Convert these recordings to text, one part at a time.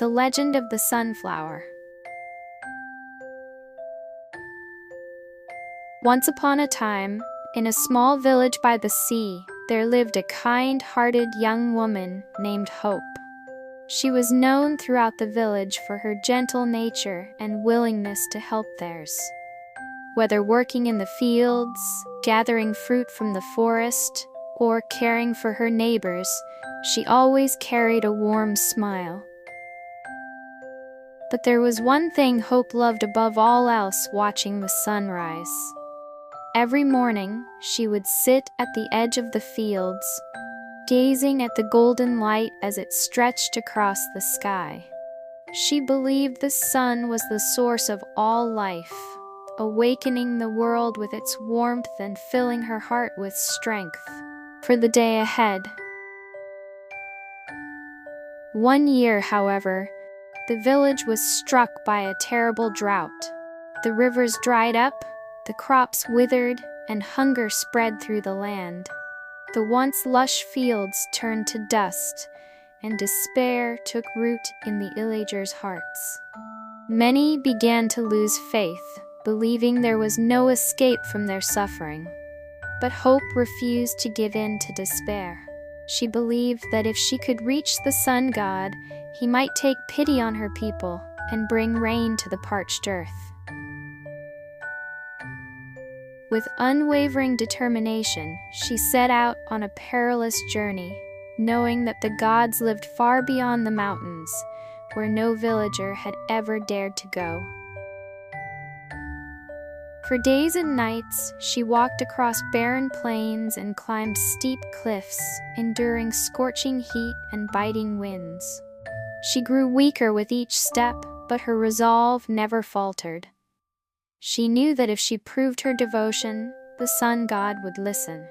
The Legend of the Sunflower. Once upon a time, in a small village by the sea, there lived a kind-hearted young woman named Hope. She was known throughout the village for her gentle nature and willingness to help theirs. Whether working in the fields, gathering fruit from the forest, or caring for her neighbors, she always carried a warm smile. But there was one thing Hope loved above all else: watching the sunrise. Every morning, she would sit at the edge of the fields, gazing at the golden light as it stretched across the sky. She believed the sun was the source of all life, awakening the world with its warmth and filling her heart with strength for the day ahead. One year, however, the village was struck by a terrible drought. The rivers dried up, the crops withered, and hunger spread through the land. The once lush fields turned to dust, and despair took root in the villagers' hearts. Many began to lose faith, believing there was no escape from their suffering. But Hope refused to give in to despair. She believed that if she could reach the sun god, he might take pity on her people and bring rain to the parched earth. With unwavering determination, she set out on a perilous journey, knowing that the gods lived far beyond the mountains, where no villager had ever dared to go. For days and nights, she walked across barren plains and climbed steep cliffs, enduring scorching heat and biting winds. She grew weaker with each step, but her resolve never faltered. She knew that if she proved her devotion, the sun god would listen.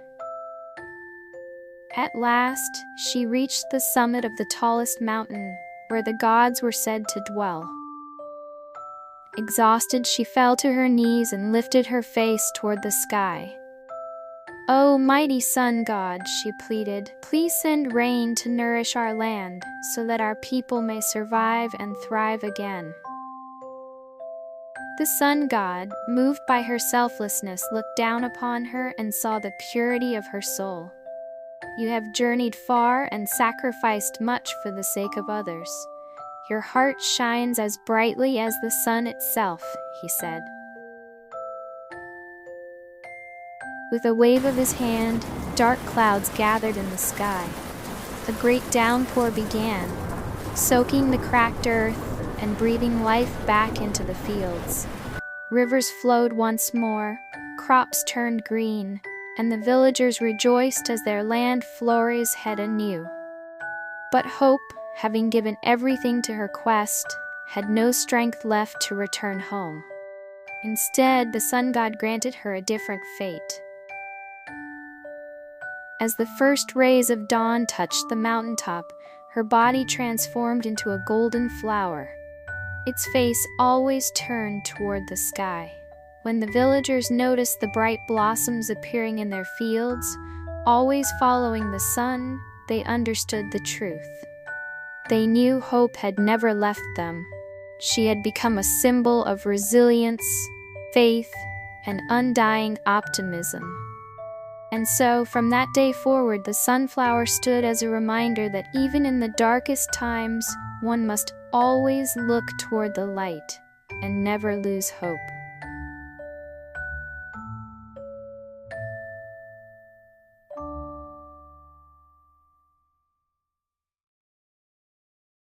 At last, she reached the summit of the tallest mountain, where the gods were said to dwell. Exhausted, she fell to her knees and lifted her face toward the sky. "Oh, mighty sun god," she pleaded, "please send rain to nourish our land, so that our people may survive and thrive again." The sun god, moved by her selflessness, looked down upon her and saw the purity of her soul. "You have journeyed far and sacrificed much for the sake of others. Your heart shines as brightly as the sun itself," he said. With a wave of his hand, dark clouds gathered in the sky. A great downpour began, soaking the cracked earth and breathing life back into the fields. Rivers flowed once more, crops turned green, and the villagers rejoiced as their land flourished anew. But Hope, having given everything to her quest, had no strength left to return home. Instead, the sun god granted her a different fate. As the first rays of dawn touched the mountaintop, her body transformed into a golden flower. Its face always turned toward the sky. When the villagers noticed the bright blossoms appearing in their fields, always following the sun, they understood the truth. They knew Hope had never left them. She had become a symbol of resilience, faith, and undying optimism. And so, from that day forward, the sunflower stood as a reminder that even in the darkest times, one must always look toward the light and never lose hope.